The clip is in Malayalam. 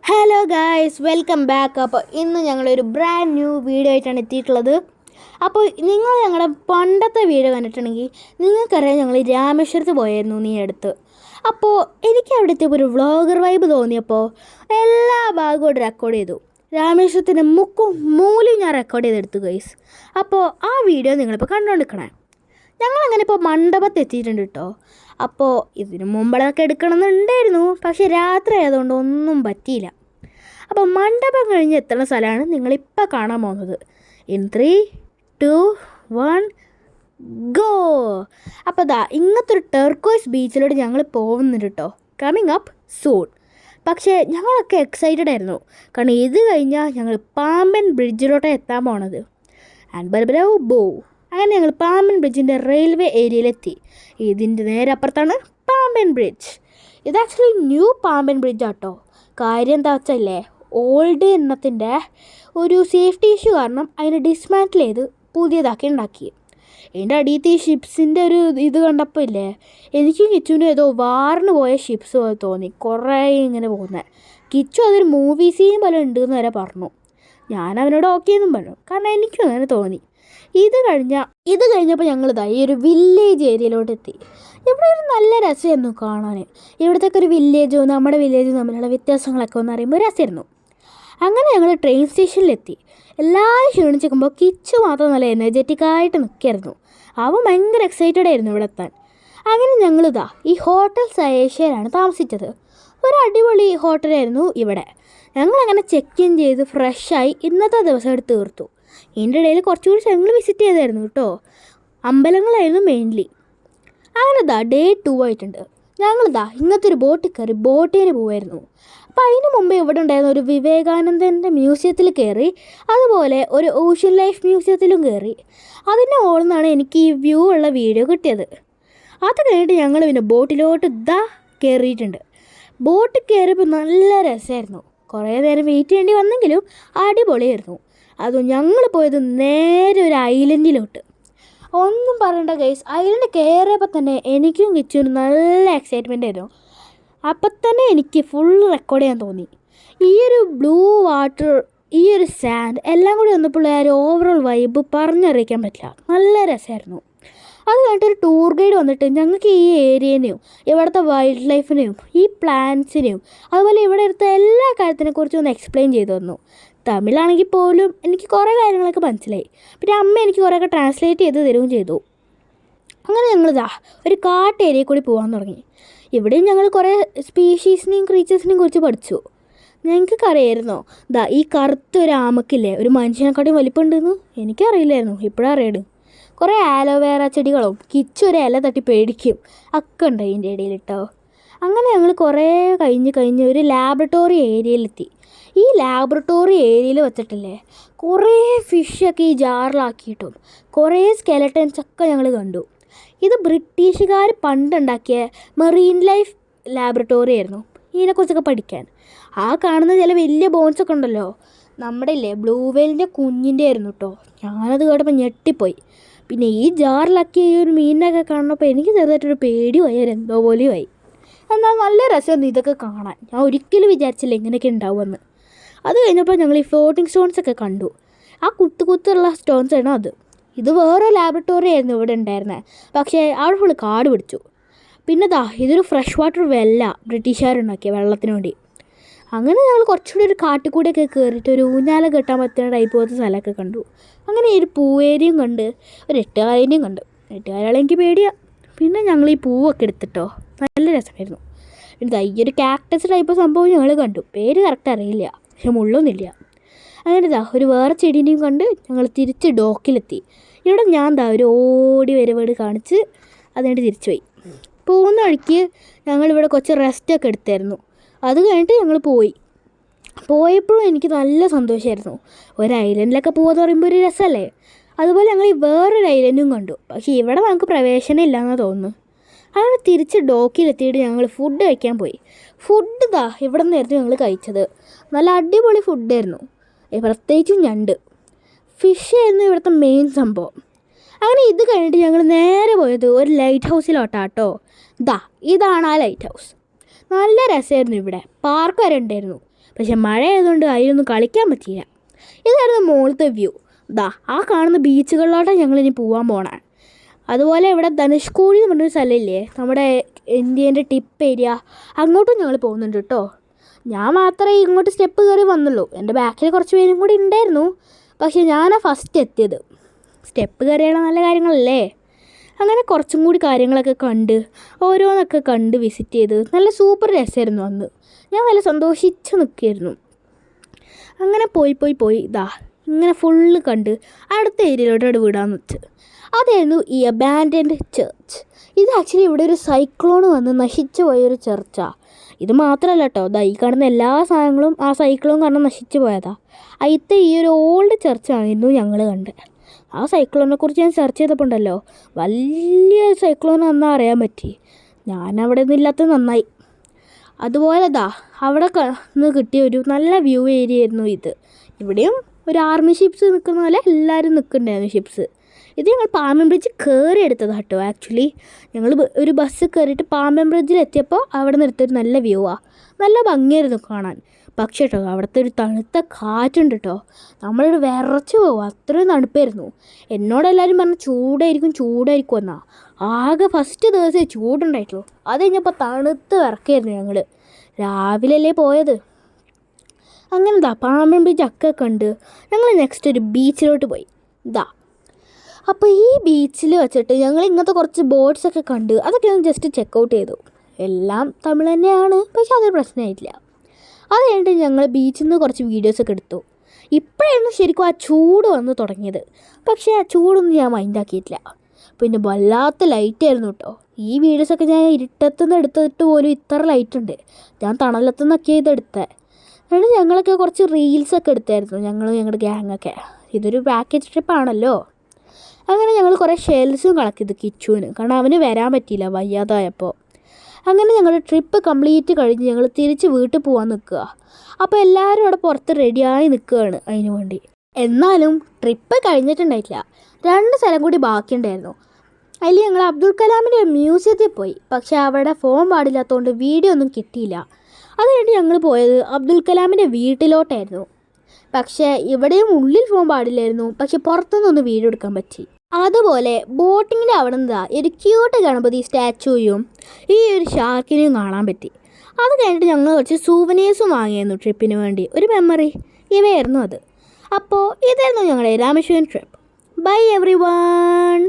Hello guys, welcome back. അപ്പോൾ ഇന്ന് ഞങ്ങളൊരു ബ്രാൻഡ് ന്യൂ വീഡിയോ ആയിട്ടാണ് എത്തിയിട്ടുള്ളത്. അപ്പോൾ നിങ്ങൾ ഞങ്ങളുടെ പണ്ടത്തെ വീഡിയോ കണ്ടിട്ടുണ്ടെങ്കിൽ നിങ്ങൾക്കറിയാം ഞങ്ങൾ രാമേശ്വരത്ത് പോയായിരുന്നു നീ അടുത്ത്. അപ്പോൾ എനിക്ക് അവിടുത്തെ ഒരു വ്ളോഗർ വൈബ് തോന്നിയപ്പോൾ എല്ലാ ഭാഗവും റെക്കോർഡ് ചെയ്തു. രാമേശ്വരത്തിൻ്റെ മുക്കും മൂലയും ഞാൻ റെക്കോർഡ് ചെയ്തെടുത്തു ഗൈസ്. അപ്പോൾ ആ വീഡിയോ നിങ്ങളിപ്പോൾ കണ്ടുകൊണ്ടിരിക്കണേ. ഞങ്ങളങ്ങനെ ഇപ്പോൾ മണ്ഡപത്ത് എത്തിയിട്ടുണ്ട് കേട്ടോ. അപ്പോൾ ഇതിന് മുമ്പളൊക്കെ എടുക്കണമെന്നുണ്ടായിരുന്നു, പക്ഷേ രാത്രി ആയതുകൊണ്ട് ഒന്നും പറ്റിയില്ല. അപ്പോൾ മണ്ഡപം കഴിഞ്ഞ് എത്തുന്ന സ്ഥലമാണ് നിങ്ങളിപ്പോൾ കാണാൻ പോകുന്നത്. In 3, 2, 1 go. അപ്പോൾ ഇങ്ങനത്തെ ഒരു ടെർക്കോയ്സ് ബീച്ചിലോട്ട് ഞങ്ങൾ പോകുന്നുണ്ട് കേട്ടോ. Coming up soon. പക്ഷേ ഞങ്ങളൊക്കെ എക്സൈറ്റഡ് ആയിരുന്നു, കാരണം ഇത് കഴിഞ്ഞാൽ ഞങ്ങൾ പാമ്പൻ ബ്രിഡ്ജിലോട്ട് എത്താൻ പോണത്. ആൻഡ് ബർബരോ ബോ. അങ്ങനെ ഞങ്ങൾ പാമ്പൻ ബ്രിഡ്ജിൻ്റെ റെയിൽവേ ഏരിയയിലെത്തി. ഇതിൻ്റെ നേരെ അപ്പുറത്താണ് പാമ്പൻ ബ്രിഡ്ജ്. ഇത് ആക്ച്വലി ന്യൂ പാമ്പൻ ബ്രിഡ്ജ് ആട്ടോ. കാര്യം എന്താ വെച്ചല്ലേ, ഓൾഡ് എണ്ണത്തിൻ്റെ ഒരു സേഫ്റ്റി ഇഷ്യൂ കാരണം അതിനെ ഡിസ്മാൻറ്റിൽ ചെയ്ത് പുതിയതാക്കി ഉണ്ടാക്കി. അതിൻ്റെ അടിയത്തെ ഈ ഷിപ്സിൻ്റെ ഒരു ഇത് കണ്ടപ്പോൾ ഇല്ലേ, എനിക്കും കിച്ചുവിനും ഏതോ വാറിന് പോയ ഷിപ്സ് പോലെ തോന്നി. കുറേ ഇങ്ങനെ പോകുന്നത്. കിച്ചു അതൊരു മൂവി സീൻ പോലെ ഉണ്ടെന്ന് വരെ പറഞ്ഞു. ഞാൻ അവനോട് ഓക്കെ എന്നും പറഞ്ഞു, കാരണം എനിക്കും അങ്ങനെ തോന്നി. ഇത് കഴിഞ്ഞപ്പോൾ ഞങ്ങളിതാ ഈ ഒരു വില്ലേജ് ഏരിയയിലോട്ട് എത്തി. ഇവിടെ ഒരു നല്ല രസമായിരുന്നു കാണാൻ. ഇവിടുത്തെ ഒരു വില്ലേജും നമ്മുടെ വില്ലേജും തമ്മിലുള്ള വ്യത്യാസങ്ങളൊക്കെ ഒന്ന് അറിയുമ്പോൾ രസമായിരുന്നു. അങ്ങനെ ഞങ്ങൾ ട്രെയിൻ സ്റ്റേഷനിലെത്തി. എല്ലാവരും ക്ഷീണിച്ചിരിക്കുമ്പോൾ കിച്ചു മാത്രം നല്ല എനർജറ്റിക്കായിട്ട് നിൽക്കായിരുന്നു. അവൻ ഭയങ്കര എക്സൈറ്റഡ് ആയിരുന്നു ഇവിടെ എത്താൻ. അങ്ങനെ ഞങ്ങളിതാ ഈ ഹോട്ടൽ സയേഷ്യയിലാണ് താമസിച്ചത്. ഒരു അടിപൊളി ഹോട്ടലായിരുന്നു ഇവിടെ. ഞങ്ങളങ്ങനെ ചെക്ക് ഇൻ ചെയ്ത് ഫ്രഷായി ഇന്നത്തെ ദിവസം എടുത്ത് തീർത്തു. ഇതിൻ്റെ ഇടയിൽ കുറച്ചുകൂടി ഞങ്ങൾ വിസിറ്റ് ചെയ്തായിരുന്നു കേട്ടോ. അമ്പലങ്ങളായിരുന്നു മെയിൻലി. അങ്ങനെ ഡേ 2 ആയിട്ടുണ്ട്. ഞങ്ങളിതാ ഇങ്ങനത്തെ ഒരു ബോട്ടിൽ കയറി ബോട്ടിന് പോവായിരുന്നു. അപ്പോൾ അതിന് മുമ്പേ ഇവിടെ ഉണ്ടായിരുന്ന ഒരു വിവേകാനന്ദൻ്റെ മ്യൂസിയത്തിൽ കയറി, അതുപോലെ ഒരു ഓഷ്യൻ ലൈഫ് മ്യൂസിയത്തിലും കയറി. അതിൻ്റെ മുകളിൽ നിന്നാണ് എനിക്ക് ഈ വ്യൂ ഉള്ള വീഡിയോ കിട്ടിയത്. അത് കഴിഞ്ഞിട്ട് ഞങ്ങൾ പിന്നെ ബോട്ടിലോട്ട് കയറിയിട്ടുണ്ട്. ബോട്ടിൽ കയറിയപ്പോൾ നല്ല രസമായിരുന്നു. കുറേ നേരം വെയിറ്റ് ചെയ്യേണ്ടി വന്നെങ്കിലും അടിപൊളിയായിരുന്നു. അതും ഞങ്ങൾ പോയത് നേരെ ഒരു ഐലൻഡിലോട്ട്. ഒന്നും പറയണ്ട ഗൈസ്, ഐലൻഡ് കയറിയപ്പോൾ തന്നെ എനിക്കും കിച്ചുവിനും നല്ല എക്സൈറ്റ്മെൻ്റ് ആയിരുന്നു. അപ്പം തന്നെ എനിക്ക് ഫുൾ റെക്കോർഡ് ചെയ്യാൻ തോന്നി. ഈ ഒരു ബ്ലൂ വാട്ടർ, ഈ ഒരു സാൻഡ് എല്ലാം കൂടി വന്നപ്പോൾ ആ ഒരു ഓവറോൾ വൈബ് പറഞ്ഞറിയിക്കാൻ പറ്റില്ല. നല്ല രസമായിരുന്നു. അത് കഴിഞ്ഞിട്ട് ഒരു ടൂർ ഗൈഡ് വന്നിട്ട് ഞങ്ങൾക്ക് ഈ ഏരിയനെയും ഇവിടുത്തെ വൈൽഡ് ലൈഫിനെയും ഈ പ്ലാന്റ്സിനെയും അതുപോലെ ഇവിടെ എടുത്ത എല്ലാ കാര്യത്തിനെക്കുറിച്ചും ഒന്ന് എക്സ്പ്ലെയിൻ ചെയ്തു തന്നു. തമിഴാണെങ്കിൽ പോലും എനിക്ക് കുറേ കാര്യങ്ങളൊക്കെ മനസ്സിലായി. പിന്നെ അമ്മ എനിക്ക് കുറേയൊക്കെ ട്രാൻസ്ലേറ്റ് ചെയ്ത് തരുകയും ചെയ്തു. അങ്ങനെ ഞങ്ങളിതാ ഒരു കാട്ട് ഏരിയയിൽ കൂടി പോകാൻ തുടങ്ങി. ഇവിടെയും ഞങ്ങൾ കുറേ സ്പീഷീസിനെയും ക്രീച്ചേഴ്സിനെയും കുറിച്ച് പഠിച്ചു. ഞങ്ങൾക്കൊക്കെ അറിയായിരുന്നോ ഈ കറുത്തൊരു ആമക്കില്ലേ ഒരു മനുഷ്യനെക്കാട്ടും വലിപ്പമുണ്ടെന്ന്? എനിക്കറിയില്ലായിരുന്നു, ഇപ്പോഴും അറിയാട്. കുറേ ആലോവേറ ചെടികളും കിച്ചൊരു ഇല തട്ടി പേടിക്കും ഒക്കെ ഉണ്ട് അതിൻ്റെ ഇടയിൽ കേട്ടോ. അങ്ങനെ ഞങ്ങൾ കുറേ കഴിഞ്ഞ് ഒരു ലാബറട്ടറി ഏരിയയിലെത്തി. ഈ ലാബറട്ടറി ഏരിയയിൽ വെച്ചിട്ടില്ലേ കുറേ ഫിഷൊക്കെ ഈ ജാറിലാക്കിയിട്ടും കുറേ സ്കെലട്ടൻസ് ഒക്കെ ഞങ്ങൾ കണ്ടു. ഇത് ബ്രിട്ടീഷുകാർ പണ്ടുണ്ടാക്കിയ മെറീൻ ലൈഫ് ലാബറട്ടറി ആയിരുന്നു ഇതിനെക്കുറിച്ചൊക്കെ പഠിക്കാൻ. ആ കാണുന്ന ചില വലിയ ബോൺസൊക്കെ ഉണ്ടല്ലോ, നമ്മുടെ ഇല്ലേ ബ്ലൂ വെയിലിൻ്റെ കുഞ്ഞിൻ്റെ ആയിരുന്നു കേട്ടോ. ഞാനത് കേട്ടപ്പോൾ ഞെട്ടിപ്പോയി. പിന്നെ ഈ ജാറിലാക്കിയ ഈ ഒരു മീനിനൊക്കെ കാണുന്നപ്പോൾ എനിക്ക് ചെറുതായിട്ടൊരു പേടിയായി, എന്തോ പോലെയുമായി. എന്നാൽ നല്ല രസമായിരുന്നു ഇതൊക്കെ കാണാൻ. ഞാൻ ഒരിക്കലും വിചാരിച്ചില്ല ഇങ്ങനെയൊക്കെ ഉണ്ടാവുമെന്ന്. അത് കഴിഞ്ഞപ്പോൾ ഞങ്ങൾ ഈ ഫ്ലോട്ടിംഗ് സ്റ്റോൺസൊക്കെ കണ്ടു. ആ കുത്തുള്ള സ്റ്റോൺസാണ് അത്. ഇത് വേറെ ലാബറട്ടറി ആയിരുന്നു ഇവിടെ ഉണ്ടായിരുന്നത്, പക്ഷേ അവിടെ ഫുള്ള് കാട് പിടിച്ചു. പിന്നെ ഇതൊരു ഫ്രഷ് വാട്ടർ ബ്രിട്ടീഷുകാരുണ്ടാക്കിയ വെള്ളത്തിന് വേണ്ടി. അങ്ങനെ ഞങ്ങൾ കുറച്ചുകൂടി ഒരു കാട്ടിക്കൂടിയൊക്കെ കയറിയിട്ട് ഒരു ഊഞ്ഞാല കെട്ടാൻ പറ്റുന്ന ടൈപ്പ് പോലത്തെ സ്ഥലമൊക്കെ കണ്ടു. അങ്ങനെ ഒരു പൂവേരിയും കണ്ട് ഒരു എട്ടുകാലിനെയും കണ്ടു. എട്ടുകാലികളെ എനിക്ക് പേടിയാണ്. പിന്നെ ഞങ്ങൾ ഈ പൂവൊക്കെ എടുത്തിട്ടോ, നല്ല രസമായിരുന്നു. പിന്നെ ഈ ഒരു കാക്ടസ് ടൈപ്പ് സംഭവം ഞങ്ങൾ കണ്ടു. പേര് കറക്റ്റ് അറിയില്ല, പക്ഷെ മുള്ളൊന്നുമില്ല. അങ്ങനെ ഒരു വേറെ ചെടീനെയും കണ്ട് ഞങ്ങൾ തിരിച്ച് ഡോക്കിലെത്തി. ഇവിടെ ഞാൻ ഒരു ഓടി വരവേട് കാണിച്ച് അതുകൊണ്ട് തിരിച്ചു പോയി. പോകുന്ന വഴിക്ക് ഞങ്ങളിവിടെ കുറച്ച് റെസ്റ്റൊക്കെ എടുത്തായിരുന്നു. അത് കഴിഞ്ഞിട്ട് ഞങ്ങൾ പോയപ്പോഴും എനിക്ക് നല്ല സന്തോഷമായിരുന്നു. ഒരു ഐലൻഡിലൊക്കെ പോകുമെന്ന് പറയുമ്പോൾ ഒരു രസമല്ലേ. അതുപോലെ ഞങ്ങൾ ഈ വേറൊരു ഐലൻഡും കണ്ടു, പക്ഷേ ഇവിടെ നമുക്ക് പ്രവേശനം ഇല്ലയെന്നാണ് തോന്നുന്നു. അങ്ങനെ തിരിച്ച് ഡോക്കിലെത്തിയിട്ട് ഞങ്ങൾ ഫുഡ് കഴിക്കാൻ പോയി. ഫുഡ് ഇവിടെ നിന്നായിരുന്നു ഞങ്ങൾ കഴിച്ചത്. നല്ല അടിപൊളി ഫുഡായിരുന്നു. പ്രത്യേകിച്ചും ഞണ്ട് ഫിഷ് ആയിരുന്നു ഇവിടുത്തെ മെയിൻ സംഭവം. അങ്ങനെ ഇത് കഴിഞ്ഞിട്ട് ഞങ്ങൾ നേരെ പോയത് ഒരു ലൈറ്റ് ഹൗസിലോട്ടാട്ടോ. ഇതാണ് ആ ലൈറ്റ് ഹൗസ്. നല്ല രസമായിരുന്നു. ഇവിടെ പാർക്ക് വരെ ഉണ്ടായിരുന്നു. പക്ഷെ മഴ ആയതുകൊണ്ട് അതിലൊന്നും കളിക്കാൻ പറ്റിയില്ല. ഇതായിരുന്നു മുകളിലത്തെ വ്യൂ. ആ കാണുന്ന ബീച്ചുകളിലോട്ടാണ് ഞങ്ങളിനി പോകാൻ പോണേ. അതുപോലെ ഇവിടെ ധനുഷ്കോടി എന്ന് പറഞ്ഞൊരു സ്ഥലമില്ലേ, നമ്മുടെ ഇന്ത്യേൻ്റെ ടിപ്പ് ഏരിയ, അങ്ങോട്ടും ഞങ്ങൾ പോകുന്നുണ്ട് കേട്ടോ. ഞാൻ മാത്രമേ ഇങ്ങോട്ട് സ്റ്റെപ്പ് കയറി വന്നുള്ളൂ. എൻ്റെ ബാക്കിൽ കുറച്ച് പേരും കൂടി ഉണ്ടായിരുന്നു. പക്ഷേ ഞാനാണ് ഫസ്റ്റ് എത്തിയത്. സ്റ്റെപ്പ് കയറിയാണ് നല്ല കാര്യങ്ങളല്ലേ. അങ്ങനെ കുറച്ചും കൂടി കാര്യങ്ങളൊക്കെ കണ്ട് ഓരോന്നൊക്കെ കണ്ട് വിസിറ്റ് ചെയ്ത് നല്ല സൂപ്പർ രസമായിരുന്നു അന്ന്. ഞാൻ നല്ല സന്തോഷിച്ച് നിൽക്കുകയായിരുന്നു. അങ്ങനെ പോയി ഇങ്ങനെ ഫുള്ള് കണ്ട് അടുത്ത ഏരിയയിലോട്ട് വിടാമെന്ന് വെച്ച്. അതായിരുന്നു ഈ അബാൻഡൻഡ് ചർച്ച്. ഇത് ആക്ച്വലി ഇവിടെ ഒരു സൈക്ലോൺ വന്ന് നശിച്ചു പോയൊരു ചർച്ചാണ്. ഇത് മാത്രമല്ല കേട്ടോ, ഈ കാണുന്ന എല്ലാ സാധനങ്ങളും ആ സൈക്ലോൺ കാരണം നശിച്ചു പോയതാണ്. അതിലത്തെ ഈ ഒരു ഓൾഡ് ചർച്ചായിരുന്നു ഞങ്ങൾ കണ്ടത്. ആ സൈക്ലോണിനെ കുറിച്ച് ഞാൻ സെർച്ച് ചെയ്തപ്പോൾ ഉണ്ടല്ലോ, വലിയ സൈക്ലോൺ എന്നാ അറിയാൻ പറ്റി. ഞാനവിടെ ഒന്നും ഇല്ലാത്തത് നന്നായി. അതുപോലെ അവിടെ നിന്ന് കിട്ടിയ ഒരു നല്ല വ്യൂ ഏരിയ ആയിരുന്നു ഇത്. ഇവിടെയും ഒരു ആർമി ഷിപ്സ് നിൽക്കുന്ന പോലെ എല്ലാവരും നിൽക്കുന്നുണ്ടായിരുന്നു ഷിപ്സ്. ഇത് ഞങ്ങൾ പാമ്പൻ ബ്രിഡ്ജ് കയറി എടുത്തതാണ് കേട്ടോ. ആക്ച്വലി ഞങ്ങൾ ഒരു ബസ് കയറിയിട്ട് പാമ്പൻ ബ്രിഡ്ജിൽ എത്തിയപ്പോൾ അവിടെ നിർത്തൊരു നല്ല വ്യൂ ആണ്. നല്ല ഭംഗിയായിരുന്നു കാണാൻ. പക്ഷേ കേട്ടോ അവിടുത്തെ ഒരു തണുത്ത കാറ്റുണ്ട് കേട്ടോ, നമ്മളിവിടെ വിറച്ച് പോകും, അത്രയും തണുപ്പായിരുന്നു. എന്നോടെല്ലാവരും പറഞ്ഞു ചൂടായിരിക്കും എന്നാ. ആകെ ഫസ്റ്റ് ദിവസമേ ചൂടുണ്ടായിട്ടുള്ളൂ. അത് കഴിഞ്ഞപ്പോൾ തണുത്ത് വിറക്കായിരുന്നു. ഞങ്ങൾ രാവിലെയല്ലേ പോയത്. അങ്ങനെ പാമ്പൻ ബ്രിഡ്ജ് ഒക്കെ കണ്ട് ഞങ്ങൾ നെക്സ്റ്റ് ഒരു ബീച്ചിലോട്ട് പോയി. അപ്പോൾ ഈ ബീച്ചിൽ വെച്ചിട്ട് ഞങ്ങൾ ഇങ്ങനത്തെ കുറച്ച് ബോട്ട്സൊക്കെ കണ്ട് അതൊക്കെ ഒന്ന് ജസ്റ്റ് ചെക്കൗട്ട് ചെയ്തു. എല്ലാം തമിഴ് തന്നെയാണ്, പക്ഷെ അതൊരു പ്രശ്നമായിട്ടില്ല. അത് കഴിഞ്ഞിട്ട് ഞങ്ങൾ ബീച്ചിൽ നിന്ന് കുറച്ച് വീഡിയോസൊക്കെ എടുത്തു. ഇപ്പോഴായിരുന്നു ശരിക്കും ആ ചൂട് വന്ന് തുടങ്ങിയത്. പക്ഷേ ആ ചൂടൊന്നും ഞാൻ മൈൻഡാക്കിയിട്ടില്ല. പിന്നെ വല്ലാത്ത ലൈറ്റായിരുന്നു കേട്ടോ. ഈ വീഡിയോസൊക്കെ ഞാൻ ഇരുട്ടത്തുനിന്ന് എടുത്തിട്ട് പോലും ഇത്ര ലൈറ്റ് ഉണ്ട്. ഞാൻ തണലത്തുനിന്നൊക്കെ ഇതെടുത്തത്. എന്നിട്ട് ഞങ്ങളൊക്കെ കുറച്ച് റീൽസൊക്കെ എടുത്തായിരുന്നു, ഞങ്ങളുടെ ഗ്യാങ്ങൊക്കെ. ഇതൊരു പാക്കേജ് ട്രിപ്പാണല്ലോ. അങ്ങനെ ഞങ്ങൾ കുറേ ഷെൽസും കളക്ട് ചെയ്തു കിച്ചുവിന്, കാരണം അവന് വരാൻ പറ്റിയില്ല വയ്യാതായപ്പോൾ. അങ്ങനെ ഞങ്ങളുടെ ട്രിപ്പ് കംപ്ലീറ്റ് കഴിഞ്ഞ് ഞങ്ങൾ തിരിച്ച് വീട്ടിൽ പോകാൻ നിൽക്കുക. അപ്പോൾ എല്ലാവരും അവിടെ പുറത്ത് റെഡിയായി നിൽക്കുകയാണ് അതിന് വേണ്ടി. എന്നാലും ട്രിപ്പ് കഴിഞ്ഞിട്ടുണ്ടായിട്ടില്ല. 2 സ്ഥലം കൂടി ബാക്കിയുണ്ടായിരുന്നു. അതിൽ ഞങ്ങൾ അബ്ദുൽ കലാമിൻ്റെ മ്യൂസിയത്തിൽ പോയി. പക്ഷേ അവിടെ ഫോൺ പാടില്ലാത്തതുകൊണ്ട് വീഡിയോ ഒന്നും കിട്ടിയില്ല. അത് കഴിഞ്ഞ് ഞങ്ങൾ പോയത് അബ്ദുൽ കലാമിൻ്റെ വീട്ടിലോട്ടായിരുന്നു. പക്ഷേ ഇവിടെയും ഉള്ളിൽ ഫോൺ പാടില്ലായിരുന്നു, പക്ഷെ പുറത്തുനിന്നൊന്ന് വീഡിയോ എടുക്കാൻ പറ്റി. അതുപോലെ ബോട്ടിങ്ങിൻ്റെ അവിടെ നിന്ന് ഒരു ക്യൂട്ട് ഗണപതി സ്റ്റാച്ചുവും ഈ ഒരു ഷാർക്കിനെയും കാണാൻ പറ്റി. അത് കഴിഞ്ഞിട്ട് ഞങ്ങൾ കുറച്ച് സൂവനീഴ്സും വാങ്ങിയായിരുന്നു ട്രിപ്പിന് വേണ്ടി, ഒരു മെമ്മറി. ഇവയായിരുന്നു അത്. അപ്പോൾ ഇതായിരുന്നു ഞങ്ങളുടെ Rameswaram trip. Bye every one.